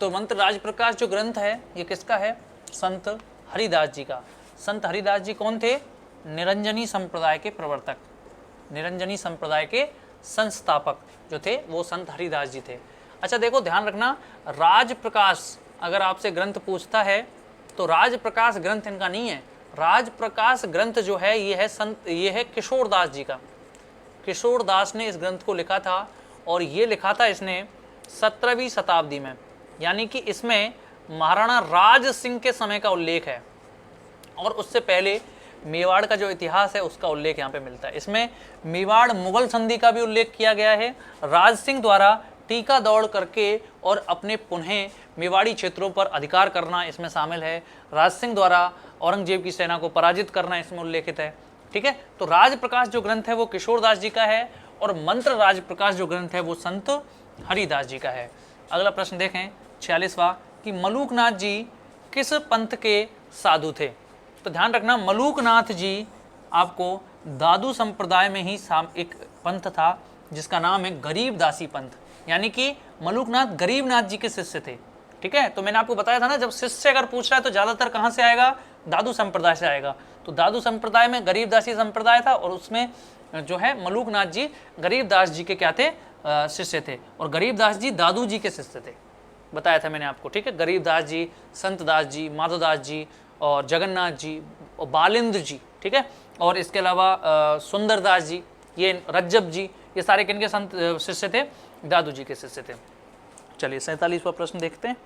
तो मंत्र राजप्रकाश जो ग्रंथ है ये किसका है? संत हरिदास जी का। संत हरिदास जी कौन थे? निरंजनी संप्रदाय के प्रवर्तक, निरंजनी संप्रदाय के संस्थापक जो थे वो संत हरिदास जी थे। अच्छा देखो ध्यान रखना, राजप्रकाश अगर आपसे ग्रंथ पूछता है तो राजप्रकाश ग्रंथ इनका नहीं है। राजप्रकाश ग्रंथ जो है ये है किशोरदास जी का। किशोरदास ने इस ग्रंथ को लिखा था और ये लिखा था इसने 17वीं शताब्दी में, यानी कि इसमें महाराणा राज सिंह के समय का उल्लेख है और उससे पहले मेवाड़ का जो इतिहास है उसका उल्लेख यहाँ पे मिलता है। इसमें मेवाड़ मुगल संधि का भी उल्लेख किया गया है। राज सिंह द्वारा टीका दौड़ करके और अपने पुनः मेवाड़ी क्षेत्रों पर अधिकार करना इसमें शामिल है। राज सिंह द्वारा औरंगजेब की सेना को पराजित करना इसमें उल्लेखित है। ठीक है, तो राजप्रकाश जो ग्रंथ है वो किशोरदास जी का है और मंत्र राजप्रकाश जो ग्रंथ है वो संत हरिदास जी का है। अगला प्रश्न देखें 46वां कि मलूकनाथ जी किस पंथ के साधु थे? तो ध्यान रखना, मलूकनाथ जी आपको दादू संप्रदाय में ही एक पंथ था जिसका नाम है गरीबदासी पंथ, यानी कि मलूकनाथ गरीबनाथ जी के शिष्य थे। ठीक है, तो मैंने आपको बताया था ना, जब शिष्य अगर पूछ रहा है तो ज्यादातर कहाँ से आएगा? दादू संप्रदाय से आएगा। तो दादू संप्रदाय में गरीबदासी संप्रदाय था और उसमें जो है मलूकनाथ जी गरीबदास जी के क्या थे? शिष्य थे। और गरीबदास जी दादू जी के शिष्य थे, बताया था मैंने आपको। ठीक है, गरीबदास जी, संतदास जी, माधवदास जी और जगन्नाथ जी और बालेंद्र जी, ठीक है, और इसके अलावा सुंदरदास जी, ये रज्जब जी, ये सारे किनके संत शिष्य थे? दादू जी के शिष्य थे। चलिए 47वां प्रश्न देखते हैं।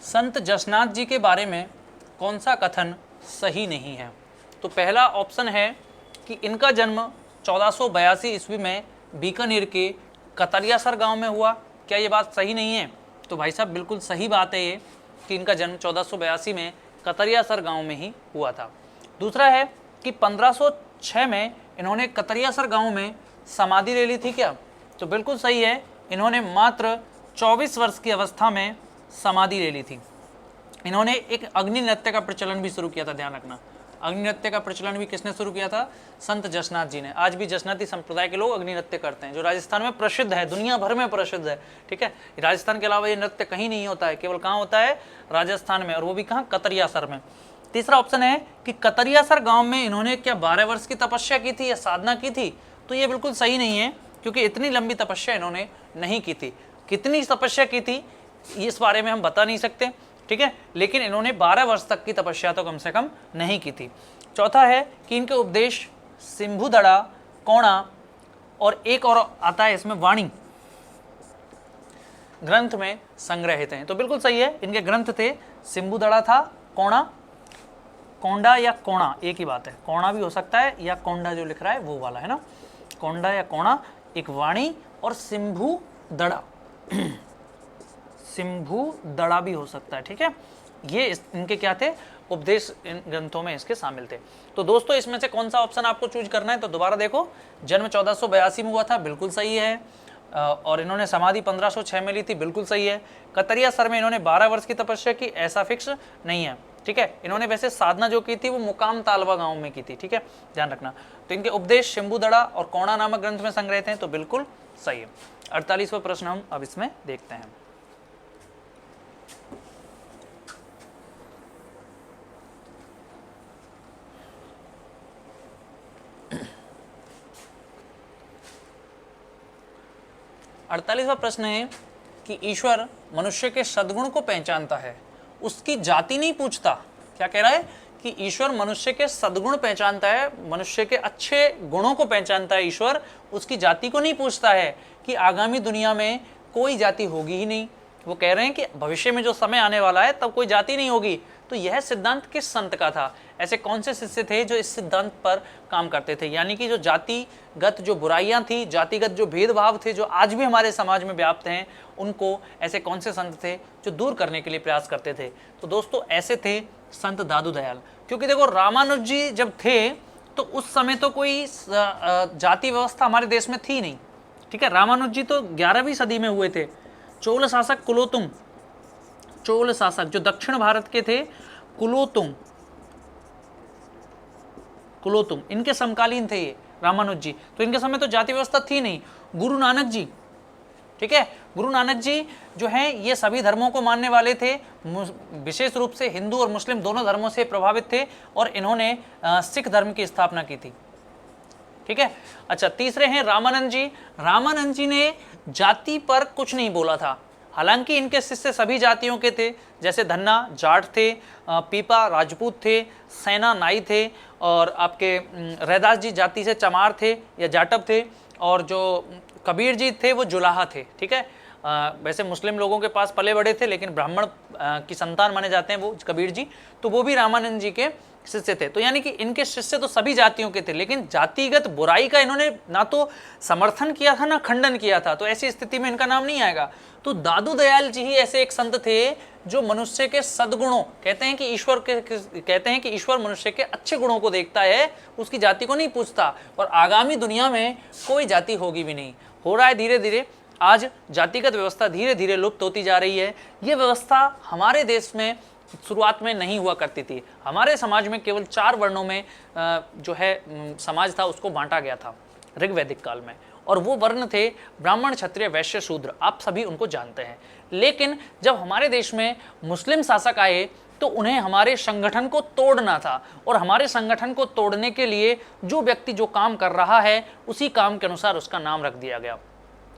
संत जसनाथ जी के बारे में कौन सा कथन सही नहीं है? तो पहला ऑप्शन है कि इनका जन्म 1482 ईस्वी में बीकानेर के कतरियासर गांव में हुआ। क्या ये बात सही नहीं है? तो भाई साहब बिल्कुल सही बात है ये कि इनका जन्म 1482 में कतरियासर गांव में ही हुआ था। दूसरा है कि 1506 में इन्होंने कतरियासर गांव में समाधि ले ली थी। क्या? तो बिल्कुल सही है, इन्होंने मात्र 24 वर्ष की अवस्था में समाधि ले ली थी। इन्होंने एक अग्नि नृत्य का प्रचलन भी शुरू किया था। ध्यान रखना, अग्नि नृत्य का प्रचलन भी किसने शुरू किया था? संत जसनाथ जी ने। आज भी जसनाती संप्रदाय के लोग अग्नि नृत्य करते हैं जो राजस्थान में प्रसिद्ध है, दुनिया भर में प्रसिद्ध है। ठीक है, राजस्थान के अलावा ये नृत्य कहीं नहीं होता है, केवल कहाँ होता है? राजस्थान में, और वो भी कहाँ? कतरियासर में। तीसरा ऑप्शन है कि कतरियासर गांव में इन्होंने क्या 12 वर्ष की तपस्या की थी या साधना की थी? तो ये बिल्कुल सही नहीं है, क्योंकि इतनी लंबी तपस्या इन्होंने नहीं की थी। कितनी तपस्या की थी इस बारे में हम बता नहीं सकते, ठीक है, लेकिन इन्होंने 12 वर्ष तक की तपस्या तो कम से कम नहीं की थी। चौथा है कि इनके उपदेश सिंभुदड़ा, कोणा और एक और आता है इसमें वाणी ग्रंथ में संग्रहित हैं। तो बिल्कुल सही है, इनके ग्रंथ थे, सिंभुदड़ा था, कोणा, कोंडा या कोणा एक ही बात है, कोणा भी हो सकता है या कोंडा जो लिख रहा है वो वाला है ना, कोंडा या कोणा, एक वाणी और सिंभुदड़ा सिंभुदड़ा भी हो सकता है। ठीक है, ये इनके क्या थे? उपदेश इन ग्रंथों में इसके शामिल थे। तो दोस्तों इसमें से कौन सा ऑप्शन आपको चूज करना है? तो दोबारा देखो, जन्म 1482 में हुआ था, बिल्कुल सही है, और इन्होंने समाधि 1506 में ली थी, बिल्कुल सही है। कतरियासर में इन्होंने 12 वर्ष की तपस्या की, ऐसा फिक्स नहीं है। ठीक है, इन्होंने वैसे साधना जो की थी वो मुकाम तालवा गांव में की थी। ठीक है, ध्यान रखना। तो इनके उपदेश सिंभुदड़ा और कोणा नामक ग्रंथ में संग्रहित हैं, तो बिल्कुल सही है। 48वां प्रश्न हम अब इसमें देखते हैं। अड़तालीसवां प्रश्न है कि ईश्वर मनुष्य के सद्गुण को पहचानता है, उसकी जाति नहीं पूछता। क्या कह रहा है? कि ईश्वर मनुष्य के सद्गुण पहचानता है, मनुष्य के अच्छे गुणों को पहचानता है ईश्वर, उसकी जाति को नहीं पूछता है कि आगामी दुनिया में कोई जाति होगी ही नहीं। वो कह रहे हैं कि भविष्य में जो समय आने वाला है तब कोई जाति नहीं होगी। तो यह सिद्धांत किस संत का था? ऐसे कौन से शिष्य थे जो इस सिद्धांत पर काम करते थे? यानी कि जो जातिगत जो बुराइयां थी, जातिगत जो भेदभाव थे जो आज भी हमारे समाज में व्याप्त हैं, उनको ऐसे कौन से संत थे जो दूर करने के लिए प्रयास करते थे? तो दोस्तों ऐसे थे संत दादू दयाल। क्योंकि देखो रामानुज जी जब थे तो उस समय तो कोई जाति व्यवस्था हमारे देश में थी नहीं। ठीक है, रामानुज जी तो 11वीं सदी में हुए थे। चोल शासक कुलोतुंग, चोल शासक जो दक्षिण भारत के थे, कुलोतुंग इनके समकालीन थे ये रामानुज जी। तो इनके समय तो जाति व्यवस्था थी नहीं। गुरु नानक जी, ठीक है, गुरु नानक जी जो हैं ये सभी धर्मों को मानने वाले थे, विशेष रूप से हिंदू और मुस्लिम दोनों धर्मों से प्रभावित थे, और इन्होंने सिख धर्म की स्थापना की थी। ठीक है। अच्छा, तीसरे हैं रामानंद जी। रामानंद जी ने जाति पर कुछ नहीं बोला था, हालांकि इनके शिष्य सभी जातियों के थे, जैसे धन्ना जाट थे, पीपा राजपूत थे, सेना नाई थे, और आपके रैदास जी जाति से चमार थे या जाटव थे, और जो कबीर जी थे वो जुलाहा थे। ठीक है। वैसे मुस्लिम लोगों के पास पले बड़े थे, लेकिन ब्राह्मण की संतान माने जाते हैं वो कबीर जी, तो वो भी रामानंद जी के शिष्य थे। तो यानी कि इनके शिष्य तो सभी जातियों के थे, लेकिन जातिगत बुराई का इन्होंने ना तो समर्थन किया था ना खंडन किया था, तो ऐसी स्थिति में इनका नाम नहीं आएगा। तो दादू दयाल जी ही ऐसे एक संत थे जो मनुष्य के सद्गुणों, कहते हैं कि ईश्वर मनुष्य के अच्छे गुणों को देखता है, उसकी जाति को नहीं पूछता, और आगामी दुनिया में कोई जाति होगी भी नहीं। हो रहा है धीरे धीरे, आज जातिगत व्यवस्था धीरे धीरे लुप्त होती जा रही है। ये व्यवस्था हमारे देश में शुरुआत में नहीं हुआ करती थी। हमारे समाज में केवल 4 वर्णों में जो है समाज था उसको बांटा गया था ऋग्वैदिक काल में, और वो वर्ण थे ब्राह्मण, क्षत्रिय, वैश्य, शूद्र। आप सभी उनको जानते हैं। लेकिन जब हमारे देश में मुस्लिम शासक आए तो उन्हें हमारे संगठन को तोड़ना था, और हमारे संगठन को तोड़ने के लिए जो व्यक्ति जो काम कर रहा है उसी काम के अनुसार उसका नाम रख दिया गया।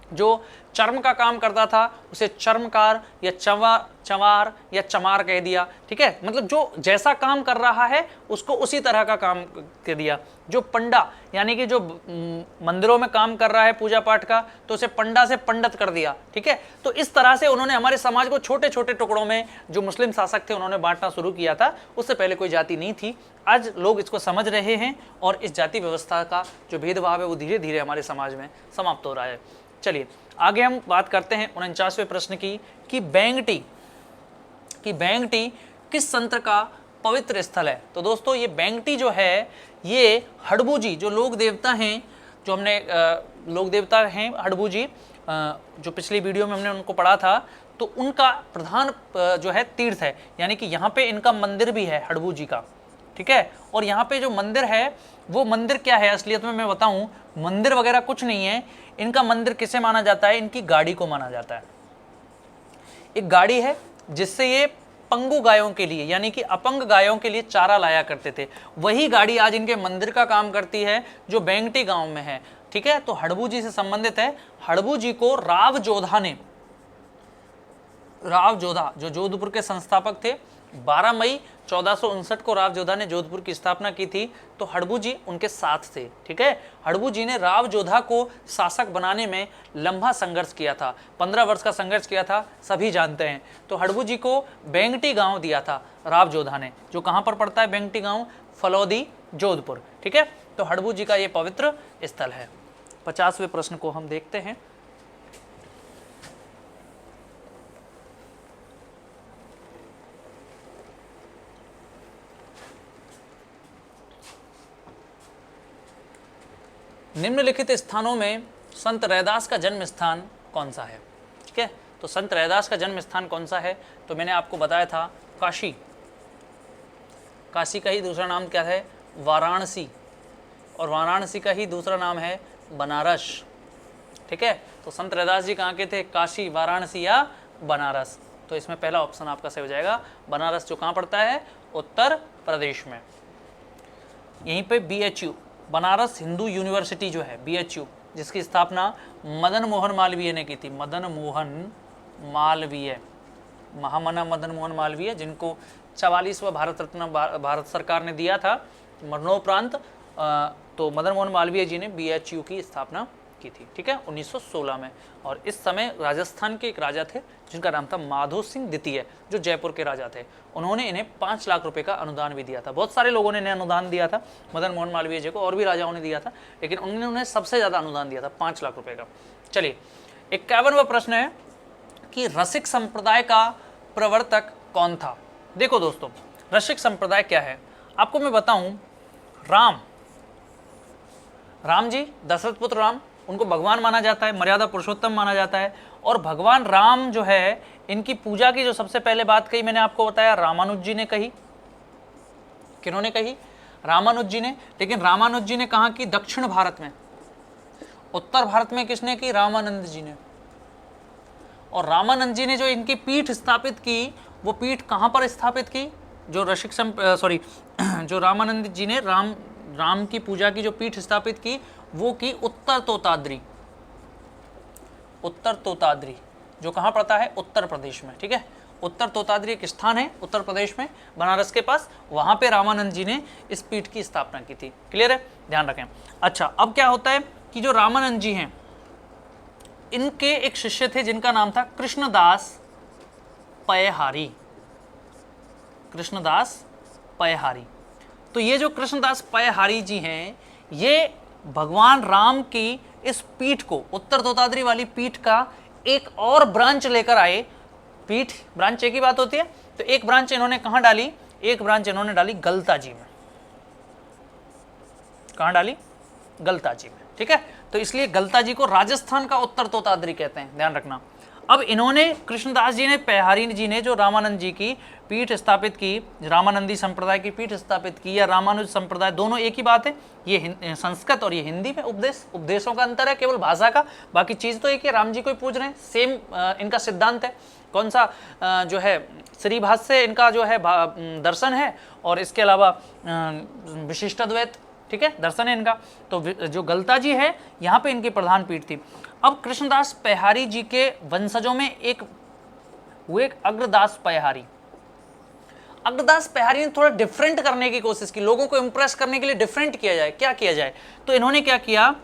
जो चर्म का काम करता था उसे चर्मकार या चंवार या चमार कह दिया। ठीक है, मतलब जो जैसा काम कर रहा है उसको उसी तरह का काम कह दिया। जो पंडा यानी कि जो मंदिरों में काम कर रहा है पूजा पाठ का, तो उसे पंडा से पंडित कर दिया। ठीक है, तो इस तरह से उन्होंने हमारे समाज को छोटे छोटे टुकड़ों में, जो मुस्लिम शासक थे उन्होंने बांटना शुरू किया था। उससे पहले कोई जाति नहीं थी। आज लोग इसको समझ रहे हैं, और इस जाति व्यवस्था का जो भेदभाव है वो धीरे धीरे हमारे समाज में समाप्त हो रहा है। चलिए आगे हम बात करते हैं 49वें प्रश्न की, कि बेंगटी किस संत का पवित्र स्थल है। तो दोस्तों ये बेंगटी जो है ये हड़बू जी, जो लोक देवता हैं, जो हमने लोक देवता हैं हड़बू जी, जो पिछली वीडियो में हमने उनको पढ़ा था, तो उनका प्रधान जो है तीर्थ है। यानी कि यहाँ पे इनका मंदिर भी है हड़बू जी का। ठीक है, और यहाँ पे जो मंदिर है वो मंदिर क्या है असलियत में मैं बताऊं, मंदिर वगैरह कुछ नहीं है। इनका मंदिर किसे माना जाता है, इनकी गाड़ी को माना जाता है। एक गाड़ी है जिससे ये पंगु गायों के लिए, यानी कि अपंग गायों के लिए चारा लाया करते थे। वही गाड़ी आज इनके मंदिर का काम करती है, जो बेंगटी गांव में है। ठीक है, तो हड़बू जी से संबंधित है। हड़बू जी को राव जोधा जो जोधपुर के संस्थापक थे, 12 मई 1459 को राव जोधा ने जोधपुर की स्थापना की थी। तो हड़बू जी उनके साथ थे। ठीक है, हड़बू जी ने राव जोधा को शासक बनाने में लंबा संघर्ष किया था, 15 वर्ष का संघर्ष किया था, सभी जानते हैं। तो हड़बू जी को बेंगटी गांव दिया था राव जोधा ने, जो कहां पर पड़ता है बेंगटी गांव, फलौदी, जोधपुर। ठीक है, तो हड़बू जी का ये पवित्र स्थल है। 50वें प्रश्न को हम देखते हैं। निम्नलिखित स्थानों में संत रैदास का जन्म स्थान कौन सा है। ठीक है, तो संत रैदास का जन्म स्थान कौन सा है, तो मैंने आपको बताया था काशी। काशी का ही दूसरा नाम क्या है, वाराणसी, और वाराणसी का ही दूसरा नाम है बनारस। ठीक है, तो संत रैदास जी कहाँ के थे, काशी, वाराणसी या बनारस। तो इसमें पहला ऑप्शन आपका सही हो जाएगा, बनारस, जो कहाँ पड़ता है, उत्तर प्रदेश में। यहीं पे BHU, बनारस हिंदू यूनिवर्सिटी जो है BHU, जिसकी स्थापना मदन मोहन मालवीय ने की थी। मदन मोहन मालवीय, महामना मदन मोहन मालवीय, जिनको 44वां भारत रत्न भारत सरकार ने दिया था मरणोपरांत। तो मदन मोहन मालवीय जी ने BHU की स्थापना की थी। ठीक है, 1916 में। और इस समय राजस्थान के एक राजा थे जिनका नाम था माधो सिंह द्वितीय, जो जयपुर के राजा थे। उन्होंने इन्हें 5 लाख रुपए का अनुदान भी दिया था। बहुत सारे लोगों ने इन्हें अनुदान दिया था, मदन मोहन मालवीय जी को, और भी राजाओं ने दिया था, लेकिन उन्होंने उन्हें सबसे ज्यादा अनुदान दिया था, 5 लाख रुपए का। चलिए 51वां प्रश्न है कि रसिक संप्रदाय का प्रवर्तक कौन था। देखो दोस्तों, रसिक संप्रदाय क्या है आपको मैं बताऊं। राम जी, दशरथ पुत्र राम, उनको भगवान माना जाता है, मर्यादा पुरुषोत्तम माना जाता है। और भगवान राम जो है, इनकी पूजा की जो सबसे पहले बात कही मैंने आपको बताया, रामानुज जी ने कही। किन्होंने कही? रामानुज जी ने। लेकिन रामानुज जी ने कहाँ की? दक्षिण भारत में। उत्तर भारत में किसने की? रामानंद जी ने। और रामानंद जी ने जो इनकी पीठ स्थापित की, वो पीठ कहाँ पर स्थापित की? जो जो रामानंद जी ने राम की पूजा की जो पीठ स्थापित की, वो की उत्तर तोताद्री। उत्तर तोताद्री जो कहाँ पड़ता है? उत्तर प्रदेश में। ठीक है, उत्तर तोताद्री एक स्थान है उत्तर प्रदेश में, बनारस के पास। वहां पे रामानंद जी ने इस पीठ की स्थापना की थी। क्लियर है, ध्यान रखें। अच्छा, अब क्या होता है कि जो रामानंद जी हैं, इनके एक शिष्य थे जिनका नाम था कृष्णदास पयहारी। कृष्णदास पयहारी। तो ये जो कृष्णदास पयहारी जी हैं, ये भगवान राम की इस पीठ को, उत्तर तोताद्री वाली पीठ का एक और ब्रांच लेकर आए। पीठ ब्रांच एक ही बात होती है, तो एक ब्रांच इन्होंने कहां डाली? एक ब्रांच इन्होंने डाली गलता जी में। कहां डाली? गलता जी में। ठीक है, तो इसलिए गलता जी को राजस्थान का उत्तर तोताद्री कहते हैं, ध्यान रखना। अब इन्होंने, कृष्णदास जी ने, पयहारी जी ने जो रामानंद जी की पीठ स्थापित की, रामानंदी संप्रदाय की पीठ स्थापित की, या रामानुज संप्रदाय, दोनों एक ही बात है। ये संस्कृत और ये हिंदी में उपदेशों का अंतर है, केवल भाषा का, बाकी चीज तो एक ही। राम जी को ही पूछ रहे हैं, सेम इनका सिद्धांत है। कौन सा? जो है श्री भाष्य इनका जो है दर्शन है, और इसके अलावा विशिष्टाद्वैत, ठीक है, दर्शन है इनका। तो जो गलता जी है, यहाँ पे इनकी प्रधान पीठ थी। अब कृष्णदास पयहारी जी के वंशजों में एक हुए अग्रदास पयहारी। अग्रदास पयहारी ने थोड़ा डिफरेंट करने की कोशिश की, लोगों को इंप्रेस करने के लिए डिफरेंट किया जाए, क्या किया जाए? तो इन्होंने क्या किया?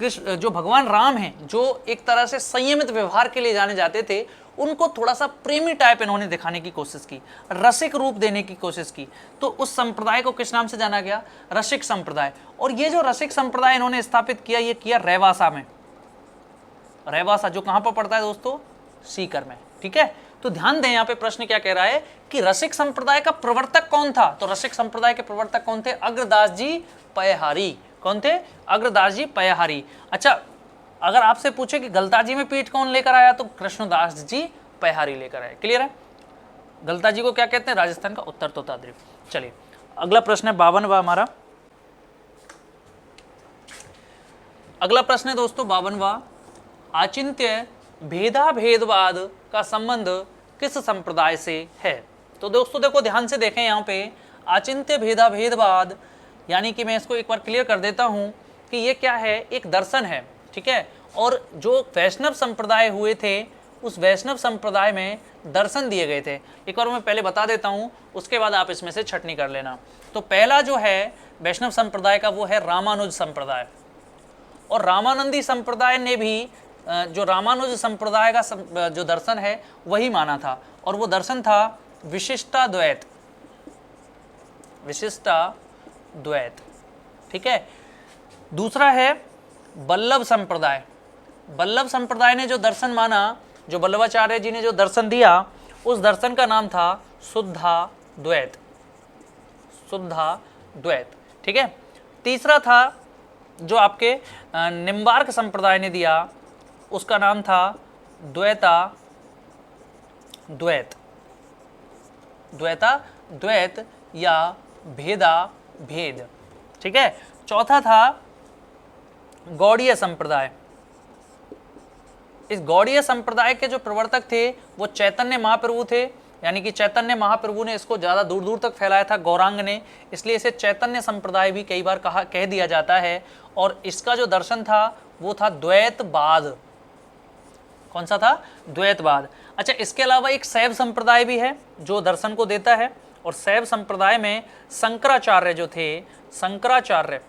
जो भगवान राम हैं, जो एक तरह से संयमित व्यवहार के लिए जाने जाते थे, उनको थोड़ा सा प्रेमी टाइप इन्होंने दिखाने की कोशिश की, रसिक रूप देने की कोशिश की। तो उस संप्रदाय को किस नाम से जाना गया? रसिक संप्रदाय। और ये जो रसिक संप्रदाय इन्होंने स्थापित किया, ये किया रेवासा में। रेवासा जो कहां पर पड़ता है दोस्तों? सीकर में। ठीक है, तो ध्यान दें, यहाँ पे प्रश्न क्या कह रहा है कि रसिक संप्रदाय का प्रवर्तक कौन था? तो रसिक संप्रदाय के प्रवर्तक कौन थे? अग्रदास जी पयहारी। कौन थे? अग्रदास जी पयहारी। अच्छा, अगर आपसे पूछे कि गलता जी में पीठ कौन लेकर आया, तो कृष्णदास जी पयहारी लेकर आए। क्लियर है? गलता जी को क्या कहते हैं? राजस्थान का उत्तर तोताद्री। चलिए, अगला प्रश्न है 52वां हमारा। अगला प्रश्न है दोस्तों 52वां। आचिंत्य भेदाभेदवाद का संबंध किस संप्रदाय से है? तो दोस्तों देखो, ध्यान से देखें, यहाँ पे आचिंत्य भेदाभेदवाद, यानी कि मैं इसको एक बार क्लियर कर देता हूँ कि ये क्या है? एक दर्शन है। ठीक है, और जो वैष्णव संप्रदाय हुए थे, उस वैष्णव संप्रदाय में दर्शन दिए गए थे। एक बार मैं पहले बता देता हूँ, उसके बाद आप इसमें से छटनी कर लेना। तो पहला जो है वैष्णव संप्रदाय का, वो है रामानुज संप्रदाय। और रामानंदी संप्रदाय ने भी जो रामानुज संप्रदाय का जो दर्शन है, वही माना था, और वो दर्शन था विशिष्टाद्वैत। विशिष्टाद्वैत। ठीक है, दूसरा है वल्लभ संप्रदाय। वल्लभ संप्रदाय ने जो दर्शन माना, जो वल्लभाचार्य जी ने जो दर्शन दिया, उस दर्शन का नाम था शुद्धाद्वैत। शुद्धाद्वैत। ठीक है, तीसरा था जो आपके निम्बार्क संप्रदाय ने दिया, उसका नाम था द्वैताद्वैत। द्वैताद्वैत या भेदा भेद। ठीक है, चौथा था गौड़ीय संप्रदाय। इस गौड़ीय संप्रदाय के जो प्रवर्तक थे, वो चैतन्य महाप्रभु थे, यानी कि चैतन्य महाप्रभु ने इसको ज़्यादा दूर दूर तक फैलाया था, गौरांग ने, इसलिए इसे चैतन्य संप्रदाय भी कई बार कह दिया जाता है। और इसका जो दर्शन था, वो था द्वैतवाद। कौन सा था? द्वैतवाद। अच्छा, इसके अलावा एक शैव संप्रदाय भी है जो दर्शन को देता है, और शैव संप्रदाय में शंकराचार्य जो थे, शंकराचार्य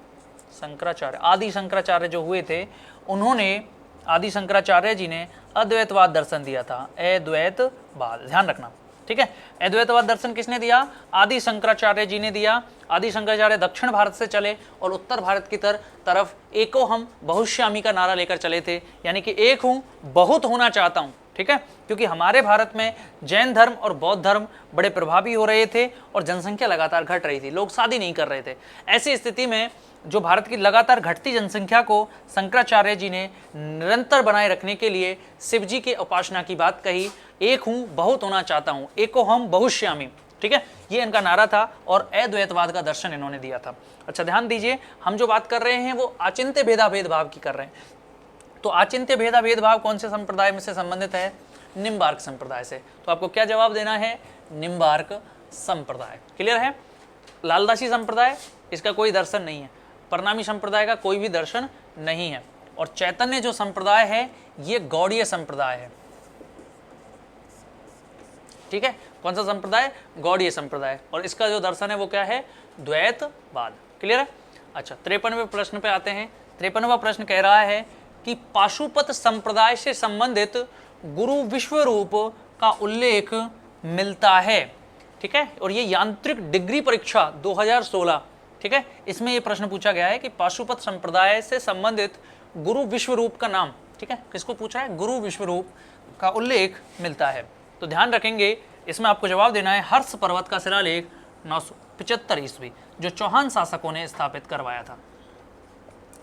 आदि शंकराचार्य जो हुए थे, उन्होंने, आदि शंकराचार्य जी ने अद्वैतवाद दर्शन दिया था। अद्वैतवाद, ध्यान रखना। ठीक है, अद्वैतवाद दर्शन किसने दिया? आदि शंकराचार्य जी ने दिया। आदि शंकराचार्य दक्षिण भारत से चले और उत्तर भारत की तरफ एको हम बहुश्यामी का नारा लेकर चले थे, यानी कि एक हूं, बहुत होना चाहता हूं। ठीक है, क्योंकि हमारे भारत में जैन धर्म और बौद्ध धर्म बड़े प्रभावी हो रहे थे और जनसंख्या लगातार घट रही थी, लोग शादी नहीं कर रहे थे। ऐसी स्थिति में जो भारत की लगातार घटती जनसंख्या को शंकराचार्य जी ने निरंतर बनाए रखने के लिए शिव जी की उपासना की बात कही। एक हूँ, बहुत होना चाहता हूँ, एको हम बहुश्यामी। ठीक है, ये इनका नारा था और अद्वैतवाद का दर्शन इन्होंने दिया था। अच्छा ध्यान दीजिए, हम जो बात कर रहे हैं वो आचिंत्य भेदाभेद की कर रहे हैं। तो आचिंत्य भेदाभेद कौन से संप्रदाय में से संबंधित है? निम्बार्क संप्रदाय से। तो आपको क्या जवाब देना है? निम्बार्क संप्रदाय। क्लियर है? लालदासी संप्रदाय, इसका कोई दर्शन नहीं है। प्रणामी संप्रदाय का कोई भी दर्शन नहीं है। और चैतन्य जो संप्रदाय है ये गौड़ीय संप्रदाय है। ठीक है, कौन सा संप्रदाय? गौड़ीय संप्रदाय। और इसका जो दर्शन है वो क्या है? द्वैतवाद। क्लियर है? अच्छा 53वें प्रश्न पे आते हैं। 53वां प्रश्न कह रहा है कि पाशुपत संप्रदाय से संबंधित गुरु विश्वरूप का उल्लेख मिलता है। ठीक है, और ये यांत्रिक डिग्री परीक्षा 2016, ठीक है, इसमें ये प्रश्न पूछा गया है कि पाशुपत संप्रदाय से संबंधित गुरु विश्वरूप का नाम, ठीक है, किसको पूछा है? गुरु विश्वरूप का उल्लेख मिलता है। तो ध्यान रखेंगे, इसमें आपको जवाब देना है हर्ष पर्वत का शिलालेख 975 ईस्वी, जो चौहान शासकों ने स्थापित करवाया था।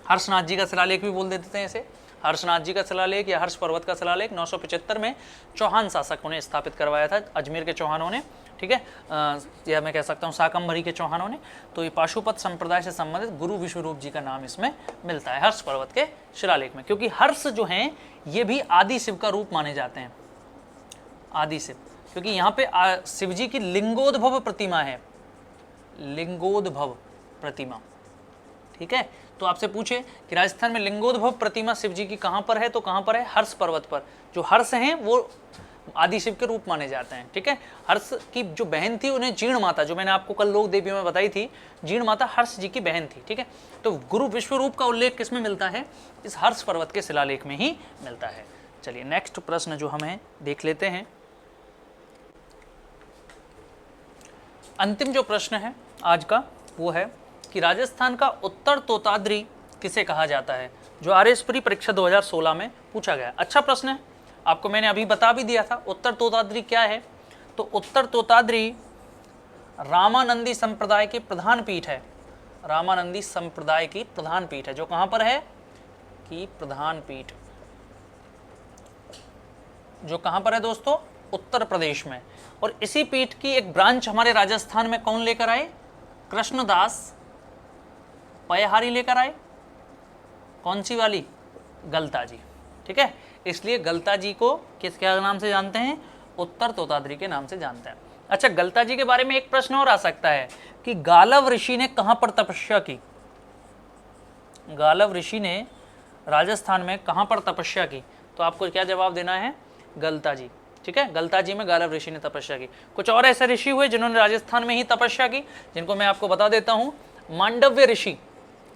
हर्षनाथ जी का शिलालेख भी बोल देते हैं इसे, हर्षनाथ जी का शिलालेख या हर्ष पर्वत का शिलालेख 975 में चौहान शासकों ने स्थापित करवाया था, अजमेर के चौहानों ने। ठीक है, या मैं कह सकता हूँ शाकंभरी के चौहानों ने। तो ये पाशुपत संप्रदाय से संबंधित गुरु विश्वरूप जी का नाम इसमें मिलता है हर्ष पर्वत के शिलालेख में, क्योंकि हर्ष जो हैं ये भी आदि शिव का रूप माने जाते हैं, आदि शिव, क्योंकि यहाँ पे शिव जी की लिंगोद्भव प्रतिमा है, लिंगोद्भव प्रतिमा। ठीक है, तो आपसे पूछे कि राजस्थान में लिंगोद्भव प्रतिमा शिव जी की कहाँ पर है, तो कहाँ पर है? हर्ष पर्वत पर। जो हर्ष हैं वो आदि शिव के रूप माने जाते हैं। ठीक है, हर्ष की जो बहन थी उन्हें जीर्ण माता, जो मैंने आपको कल लोक देवियों में बताई थी, जीर्ण माता हर्ष जी की बहन थी। ठीक है, तो गुरु विश्वरूप का उल्लेख किसमें मिलता है? इस हर्ष पर्वत के शिलालेख में ही मिलता है। चलिए नेक्स्ट प्रश्न जो हमें देख लेते हैं। अंतिम जो प्रश्न है आज का वो है कि राजस्थान का उत्तर तोताद्री किसे कहा जाता है, जो आरएसपुरी परीक्षा 2016 में पूछा गया। अच्छा प्रश्न है, आपको मैंने अभी बता भी दिया था उत्तर तोताद्री क्या है। तो उत्तर तोताद्री रामानंदी संप्रदाय की प्रधान पीठ है, रामानंदी संप्रदाय की प्रधान पीठ है, जो कहाँ पर है? कि प्रधान पीठ जो कहाँ पर है दोस्तों? उत्तर प्रदेश में। और इसी पीठ की एक ब्रांच हमारे राजस्थान में कौन लेकर आए? कृष्णदास पयहारी लेकर आए। कौन सी वाली? गलता जी। ठीक है, इसलिए गलता जी को किस क्या नाम से जानते हैं? उत्तर तोताद्री के नाम से जानते हैं। अच्छा, गलता जी के बारे में एक प्रश्न और आ सकता है कि गालव ऋषि ने कहां पर तपस्या की? गालव ऋषि ने राजस्थान में कहां पर तपस्या की? तो आपको क्या जवाब देना है? गलता जी। ठीक है, गलता जी में गालव ऋषि ने तपस्या की। कुछ और ऐसे ऋषि हुए जिन्होंने राजस्थान में ही तपस्या की, जिनको मैं आपको बता देता हूं। मांडव्य ऋषि,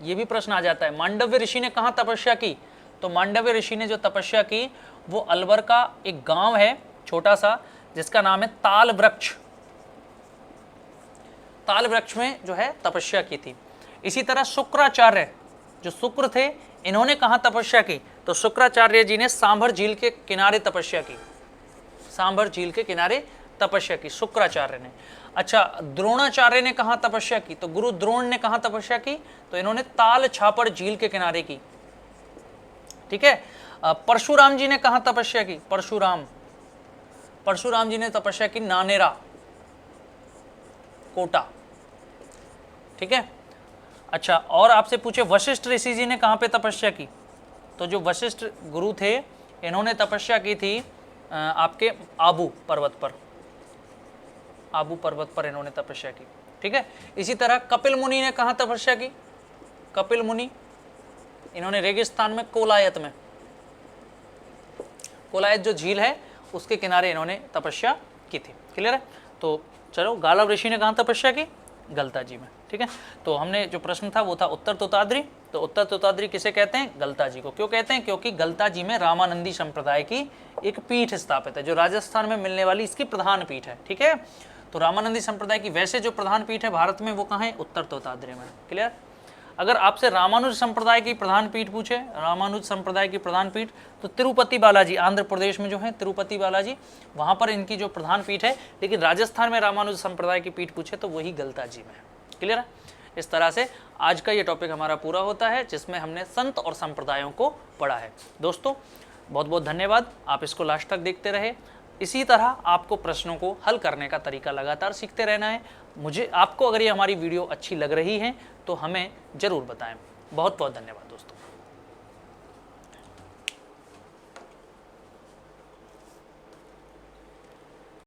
ये भी प्रश्न आ जाता है, मांडव्य ऋषि ने कहां तपस्या की? तो मांडव्य ऋषि ने जो तपस्या की वो अलवर का एक गांव है छोटा सा, जिसका नाम है ताल वृक्ष। ताल वृक्ष में जो है तपस्या की थी। इसी तरह शुक्राचार्य, जो शुक्र थे, इन्होंने कहां तपस्या की? तो शुक्राचार्य जी ने सांभर झील के किनारे तपस्या की, सांभर झील के किनारे तपस्या की शुक्राचार्य ने। अच्छा, द्रोणाचार्य ने कहां तपस्या की? तो गुरु द्रोण ने कहां तपस्या की? तो इन्होंने ताल छापर झील के किनारे की। ठीक है, परशुराम जी ने कहां तपस्या की? परशुराम जी ने तपस्या की नानेरा, कोटा। ठीक है, अच्छा, और आपसे पूछे वशिष्ठ ऋषि जी ने कहां पे तपस्या की? तो जो वशिष्ठ गुरु थे इन्होंने तपस्या की थी आपके आबू पर्वत पर, आबू पर्वत पर इन्होंने तपस्या की। ठीक है, इसी तरह कपिल मुनि ने कहां तपस्या की? कपिल मुनि इन्होंने रेगिस्तान में कोलायत में, कोलायत जो झील है उसके किनारे इन्होंने तपस्या की थी। क्लियर है? तो चलो, गालव ऋषि ने कहां तपस्या की? गलता जी में। ठीक है, तो हमने जो प्रश्न था वो था उत्तर तोताद्री। तो उत्तर तोताद्री किसे कहते हैं? गलता जी को। क्यों कहते हैं? क्योंकि गलता जी में रामानंदी संप्रदाय की एक पीठ स्थापित है, जो राजस्थान में मिलने वाली इसकी प्रधान पीठ है। ठीक है, तो रामानंदी संप्रदाय की वैसे जो प्रधान पीठ है भारत में वो कहाँ है? उत्तर तोताद्री में। क्लियर? अगर आपसे रामानुज संप्रदाय की प्रधान पीठ पूछे, रामानुज संप्रदाय की प्रधान पीठ, तो तिरुपति बालाजी, आंध्र प्रदेश में जो है तिरुपति बालाजी, वहाँ पर इनकी जो प्रधान पीठ है। लेकिन राजस्थान में रामानुज संप्रदाय की पीठ पूछे तो वही गलता जी में है। क्लियर है? इस तरह से आज का ये टॉपिक हमारा पूरा होता है, जिसमें हमने संत और संप्रदायों को पढ़ा है। दोस्तों बहुत बहुत धन्यवाद, आप इसको लास्ट तक देखते रहे। इसी तरह आपको प्रश्नों को हल करने का तरीका लगातार सीखते रहना है। मुझे आपको अगर ये हमारी वीडियो अच्छी लग रही है तो हमें ज़रूर बताएं। बहुत बहुत धन्यवाद दोस्तों।